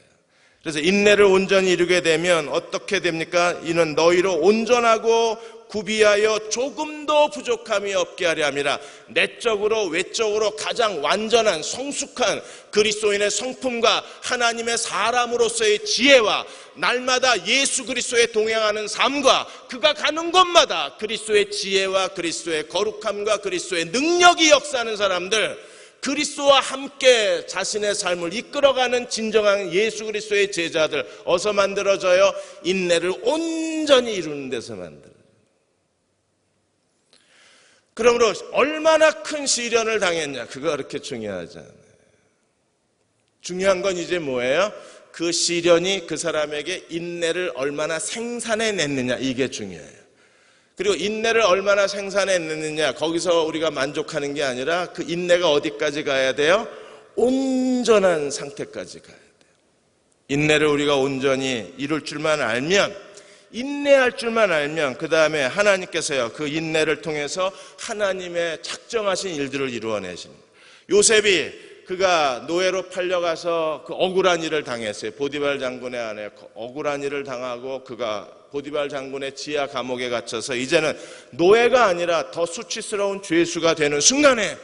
Speaker 1: 그래서 인내를 온전히 이루게 되면 어떻게 됩니까? 이는 너희로 온전하고 구비하여 조금도 부족함이 없게 하려 함이라. 내적으로 외적으로 가장 완전한 성숙한 그리스도인의 성품과 하나님의 사람으로서의 지혜와 날마다 예수 그리스도에 동행하는 삶과 그가 가는 곳마다 그리스도의 지혜와 그리스도의 거룩함과 그리스도의 능력이 역사하는 사람들, 그리스도와 함께 자신의 삶을 이끌어가는 진정한 예수 그리스도의 제자들 어서 만들어져요. 인내를 온전히 이루는 데서 만들어요. 그러므로 얼마나 큰 시련을 당했냐, 그거 그렇게 중요하지 않아요. 중요한 건 이제 뭐예요? 그 시련이 그 사람에게 인내를 얼마나 생산해냈느냐, 이게 중요해요. 그리고 인내를 얼마나 생산해냈느냐, 거기서 우리가 만족하는 게 아니라 그 인내가 어디까지 가야 돼요? 온전한 상태까지 가야 돼요. 인내를 우리가 온전히 이룰 줄만 알면, 인내할 줄만 알면 그 다음에 하나님께서요, 그 인내를 통해서 하나님의 작정하신 일들을 이루어내십니다. 요셉이 그가 노예로 팔려가서 그 억울한 일을 당했어요. 보디발 장군의 아내 억울한 일을 당하고 그가 보디발 장군의 지하 감옥에 갇혀서 이제는 노예가 아니라 더 수치스러운 죄수가 되는 순간에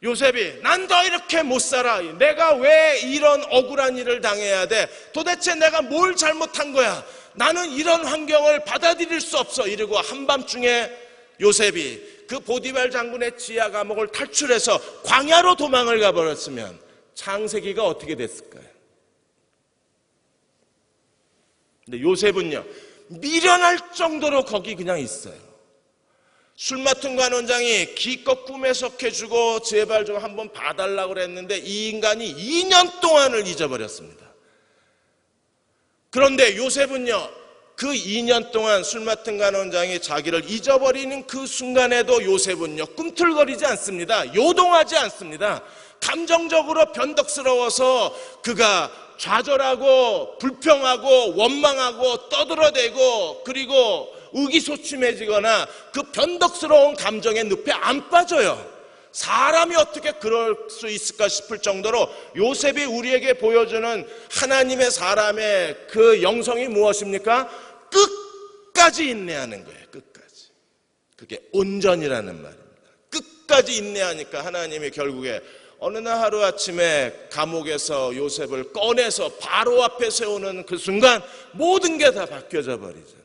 Speaker 1: 요셉이 난 더 이렇게 못 살아. 내가 왜 이런 억울한 일을 당해야 돼? 도대체 내가 뭘 잘못한 거야? 나는 이런 환경을 받아들일 수 없어. 이러고 한밤중에 요셉이 그 보디발 장군의 지하 감옥을 탈출해서 광야로 도망을 가버렸으면 창세기가 어떻게 됐을까요? 근데 요셉은요, 미련할 정도로 거기 그냥 있어요. 술 맡은 관원장이 기껏 꿈에 석해주고 제발 좀 한번 봐달라고 그랬는데 이 인간이 2년 동안을 잊어버렸습니다. 그런데 요셉은요, 그 2년 동안 술 맡은 관원장이 자기를 잊어버리는 그 순간에도 요셉은요, 꿈틀거리지 않습니다. 요동하지 않습니다. 감정적으로 변덕스러워서 그가 좌절하고 불평하고 원망하고 떠들어대고 그리고 의기소침해지거나 그 변덕스러운 감정의 늪에 안 빠져요. 사람이 어떻게 그럴 수 있을까 싶을 정도로 요셉이 우리에게 보여주는 하나님의 사람의 그 영성이 무엇입니까? 끝까지 인내하는 거예요. 끝까지. 그게 온전이라는 말입니다. 끝까지 인내하니까 하나님이 결국에 어느 날 하루아침에 감옥에서 요셉을 꺼내서 바로 앞에 세우는 그 순간 모든 게 다 바뀌어져 버리잖아요.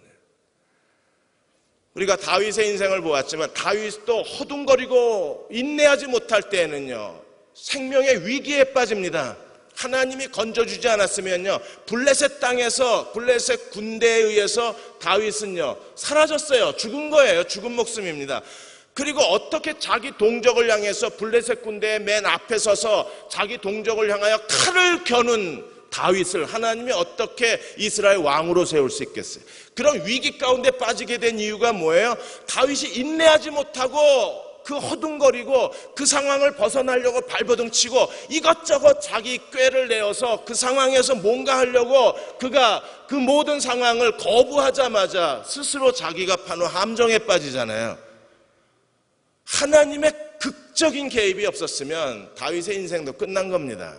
Speaker 1: 우리가 다윗의 인생을 보았지만 다윗도 허둥거리고 인내하지 못할 때에는요, 생명의 위기에 빠집니다. 하나님이 건져주지 않았으면요, 블레셋 땅에서 블레셋 군대에 의해서 다윗은요 사라졌어요. 죽은 거예요. 죽은 목숨입니다. 그리고 어떻게 자기 동족을 향해서 블레셋 군대의 맨 앞에 서서 자기 동족을 향하여 칼을 겨눈 다윗을 하나님이 어떻게 이스라엘 왕으로 세울 수 있겠어요? 그런 위기 가운데 빠지게 된 이유가 뭐예요? 다윗이 인내하지 못하고 그 허둥거리고 그 상황을 벗어나려고 발버둥치고 이것저것 자기 꾀를 내어서 그 상황에서 뭔가 하려고 그가 그 모든 상황을 거부하자마자 스스로 자기가 파는 함정에 빠지잖아요. 하나님의 극적인 개입이 없었으면 다윗의 인생도 끝난 겁니다.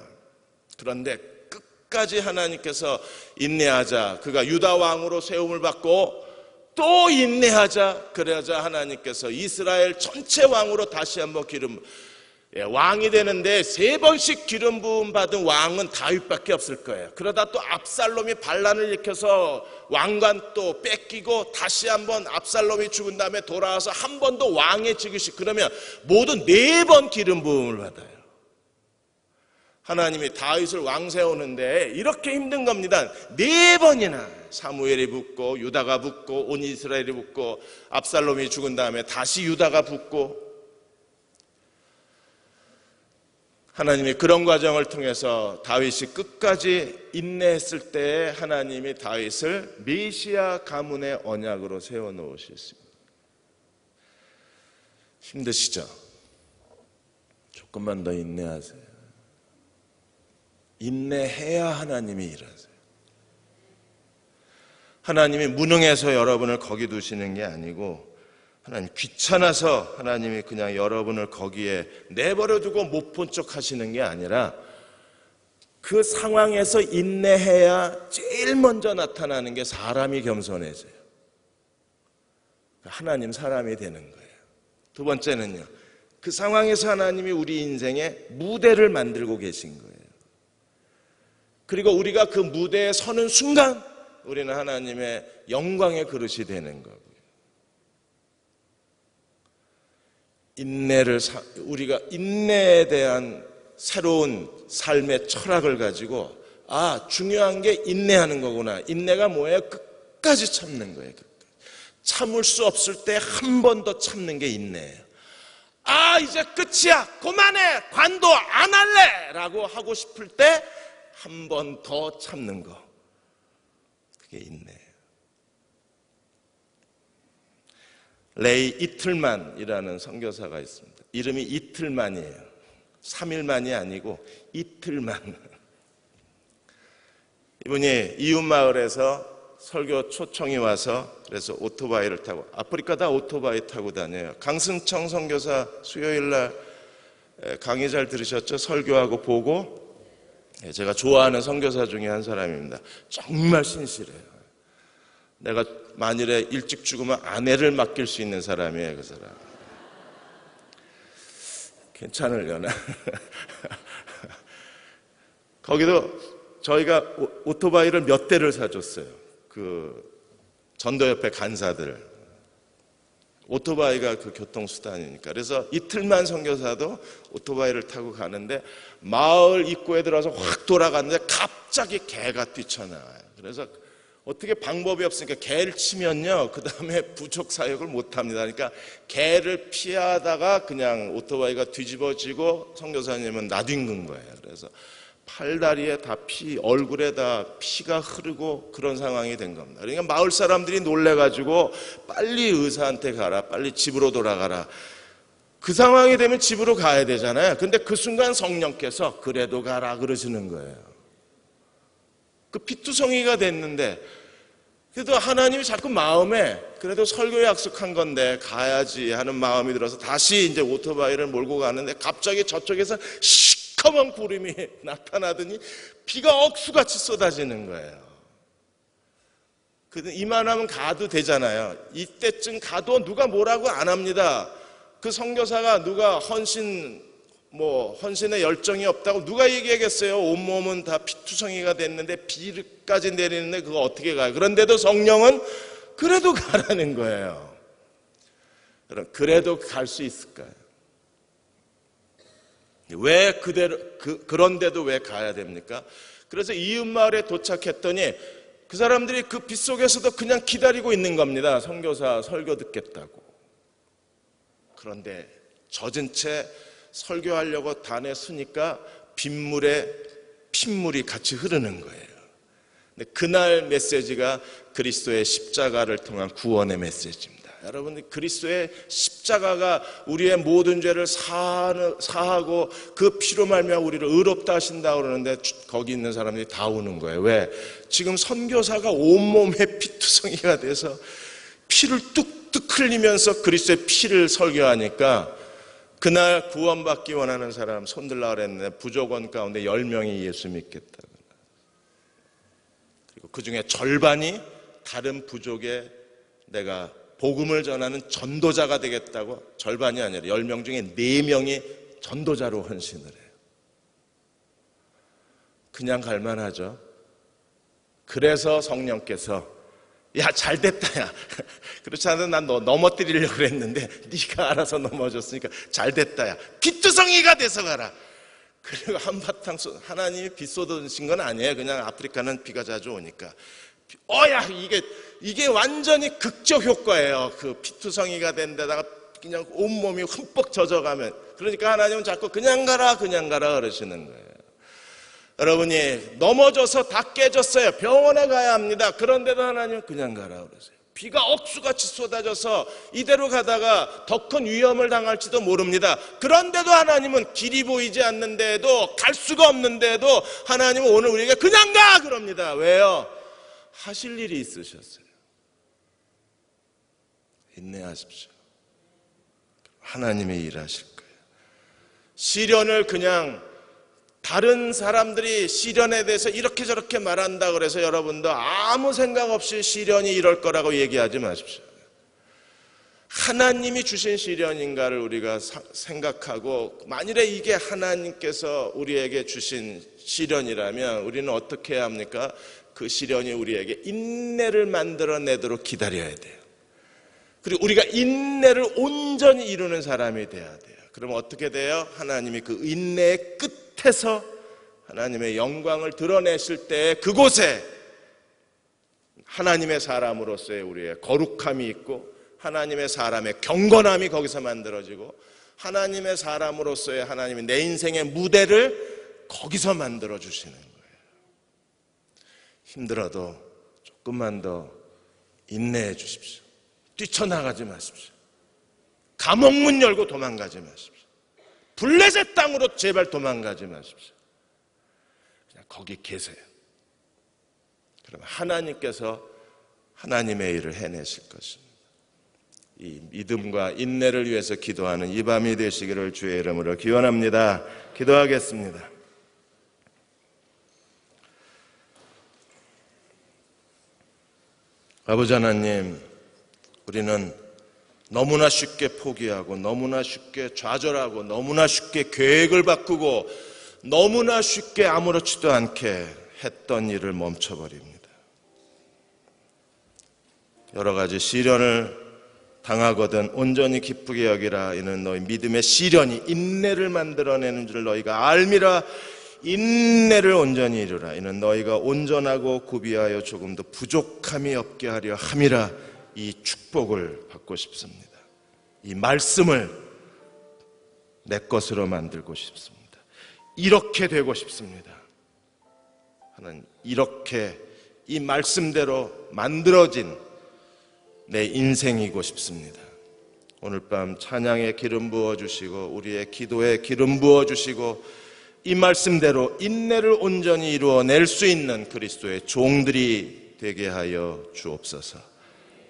Speaker 1: 그런데 끝까지 하나님께서 인내하자, 그가 유다 왕으로 세움을 받고 또 인내하자, 그러자 하나님께서 이스라엘 전체 왕으로 다시 한번 왕이 되는데 3번씩 기름 부음 받은 왕은 다윗밖에 없을 거예요. 그러다 또 압살롬이 반란을 일으켜서 왕관 또 뺏기고 다시 한번 압살롬이 죽은 다음에 돌아와서 한 번 더 왕의 지그시, 그러면 모두 4번 기름 부음을 받아요. 하나님이 다윗을 왕 세우는데 이렇게 힘든 겁니다. 4번이나 사무엘이 붙고 유다가 붙고 온 이스라엘이 붙고 압살롬이 죽은 다음에 다시 유다가 붙고, 하나님이 그런 과정을 통해서 다윗이 끝까지 인내했을 때 하나님이 다윗을 메시아 가문의 언약으로 세워놓으셨습니다. 힘드시죠? 조금만 더 인내하세요. 인내해야 하나님이 일하세요. 하나님이 무능해서 여러분을 거기 두시는 게 아니고 하나님 귀찮아서 하나님이 그냥 여러분을 거기에 내버려두고 못 본 척 하시는 게 아니라 그 상황에서 인내해야 제일 먼저 나타나는 게 사람이 겸손해져요. 하나님 사람이 되는 거예요. 두 번째는요, 그 상황에서 하나님이 우리 인생에 무대를 만들고 계신 거예요. 그리고 우리가 그 무대에 서는 순간 우리는 하나님의 영광의 그릇이 되는 거고요. 우리가 인내에 대한 새로운 삶의 철학을 가지고, 중요한 게 인내하는 거구나. 인내가 뭐예요? 끝까지 참는 거예요. 끝까지. 참을 수 없을 때 한 번 더 참는 게 인내예요. 아, 이제 끝이야, 그만해, 관도 안 할래 라고 하고 싶을 때 한 번 더 참는 거, 그게 인내예요. 레이 이틀만이라는 선교사가 있습니다. 이름이 이틀만이에요. 3일만이 아니고 이틀만. 이분이 이웃마을에서 설교 초청이 와서 그래서 오토바이를 타고, 아프리카 다 오토바이 타고 다녀요. 강승청 선교사 수요일날 강의 잘 들으셨죠? 설교하고 보고. 제가 좋아하는 선교사 중에 한 사람입니다. 정말 신실해요. 내가 만일에 일찍 죽으면 아내를 맡길 수 있는 사람이에요, 그 사람. 괜찮으려나? 거기도 저희가 오토바이를 몇 대를 사줬어요. 그 전도협회 간사들. 오토바이가 그 교통수단이니까. 그래서 이틀만 선교사도 오토바이를 타고 가는데 마을 입구에 들어서 확 돌아갔는데 갑자기 개가 뛰쳐나와요. 그래서 어떻게 방법이 없으니까 개를 치면요, 그 다음에 부족 사역을 못합니다. 그러니까 개를 피하다가 그냥 오토바이가 뒤집어지고 선교사님은 나뒹군 거예요. 그래서 팔다리에 다 얼굴에 다 피가 흐르고 그런 상황이 된 겁니다. 그러니까 마을 사람들이 놀래가지고 빨리 의사한테 가라, 빨리 집으로 돌아가라. 그 상황이 되면 집으로 가야 되잖아요. 근데 그 순간 성령께서 그래도 가라 그러시는 거예요. 그 피투성이가 됐는데, 그래도 하나님이 자꾸 마음에 그래도 설교 약속한 건데 가야지 하는 마음이 들어서 다시 이제 오토바이를 몰고 가는데 갑자기 저쪽에서 시커먼 구름이 나타나더니 비가 억수같이 쏟아지는 거예요. 이만하면 가도 되잖아요. 이때쯤 가도 누가 뭐라고 안 합니다. 그 선교사가 누가 헌신의 열정이 없다고 누가 얘기하겠어요? 온몸은 다 피투성이가 됐는데 비까지 내리는데 그거 어떻게 가요? 그런데도 성령은 그래도 가라는 거예요. 그래도 갈 수 있을까요? 왜 그런데도 왜 가야 됩니까? 그래서 이웃마을에 도착했더니 그 사람들이 그 빗 속에서도 그냥 기다리고 있는 겁니다. 선교사 설교 듣겠다고. 그런데 젖은 채 설교하려고 단에 서니까 빗물에 핏물이 같이 흐르는 거예요. 근데 그날 메시지가 그리스도의 십자가를 통한 구원의 메시지입니다. 여러분, 그리스도의 십자가가 우리의 모든 죄를 사하고 그 피로 말미암아 우리를 의롭다 하신다고 그러는데 거기 있는 사람들이 다 우는 거예요. 왜? 지금 선교사가 온몸에 피투성이가 돼서 피를 뚝뚝 흘리면서 그리스도의 피를 설교하니까 그날 구원받기 원하는 사람 손들라 그랬는데 부족원 가운데 10명이 예수 믿겠다고. 그리고 그 중에 절반이 다른 부족에 내가 복음을 전하는 전도자가 되겠다고. 절반이 아니라 10명 중에 4명이 전도자로 헌신을 해요. 그냥 갈만하죠. 그래서 성령께서 야, 잘됐다, 야. 그렇지 않아도 난 너 넘어뜨리려고 그랬는데 네가 알아서 넘어졌으니까 잘됐다, 야. 피투성이가 돼서 가라. 그리고 한바탕 하나님이 비 쏟아주신 건 아니에요. 그냥 아프리카는 비가 자주 오니까. 야, 이게 완전히 극적 효과예요. 그 피투성이가 된 데다가 그냥 온몸이 흠뻑 젖어가면. 그러니까 하나님은 자꾸 그냥 가라 그러시는 거예요. 여러분이 넘어져서 다 깨졌어요. 병원에 가야 합니다. 그런데도 하나님은 그냥 가라 그러세요. 비가 억수같이 쏟아져서 이대로 가다가 더 큰 위험을 당할지도 모릅니다. 그런데도 하나님은 길이 보이지 않는데도, 갈 수가 없는데도 하나님은 오늘 우리에게 그냥 가 그럽니다. 왜요? 하실 일이 있으셨어요. 인내하십시오. 하나님의 일하실 거예요. 시련을 그냥 다른 사람들이 시련에 대해서 이렇게 저렇게 말한다 그래서 여러분도 아무 생각 없이 시련이 이럴 거라고 얘기하지 마십시오. 하나님이 주신 시련인가를 우리가 생각하고, 만일에 이게 하나님께서 우리에게 주신 시련이라면 우리는 어떻게 해야 합니까? 그 시련이 우리에게 인내를 만들어내도록 기다려야 돼요. 그리고 우리가 인내를 온전히 이루는 사람이 돼야 돼요. 그러면 어떻게 돼요? 하나님이 그 인내의 끝에서 하나님의 영광을 드러내실 때 그곳에 하나님의 사람으로서의 우리의 거룩함이 있고 하나님의 사람의 경건함이 거기서 만들어지고 하나님의 사람으로서의 하나님이 내 인생의 무대를 거기서 만들어 주시는 거예요. 힘들어도 조금만 더 인내해 주십시오. 뛰쳐나가지 마십시오. 감옥문 열고 도망가지 마십시오. 블레셋 땅으로 제발 도망가지 마십시오. 그냥 거기 계세요. 그러면 하나님께서 하나님의 일을 해내실 것입니다. 이 믿음과 인내를 위해서 기도하는 이 밤이 되시기를 주의 이름으로 기원합니다. 기도하겠습니다. 아버지 하나님, 우리는 너무나 쉽게 포기하고 너무나 쉽게 좌절하고 너무나 쉽게 계획을 바꾸고 너무나 쉽게 아무렇지도 않게 했던 일을 멈춰버립니다. 여러 가지 시련을 당하거든 온전히 기쁘게 여기라. 이는 너희 믿음의 시련이 인내를 만들어내는 줄 너희가 알미라. 인내를 온전히 이루라. 이는 너희가 온전하고 구비하여 조금도 부족함이 없게 하려 함이라. 이 축복을 받고 싶습니다. 이 말씀을 내 것으로 만들고 싶습니다. 이렇게 되고 싶습니다. 하나님, 이렇게 이 말씀대로 만들어진 내 인생이고 싶습니다. 오늘 밤 찬양에 기름 부어주시고 우리의 기도에 기름 부어주시고 이 말씀대로 인내를 온전히 이루어낼 수 있는 그리스도의 종들이 되게 하여 주옵소서.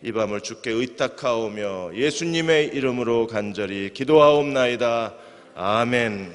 Speaker 1: 이 밤을 주께 의탁하오며 예수님의 이름으로 간절히 기도하옵나이다. 아멘.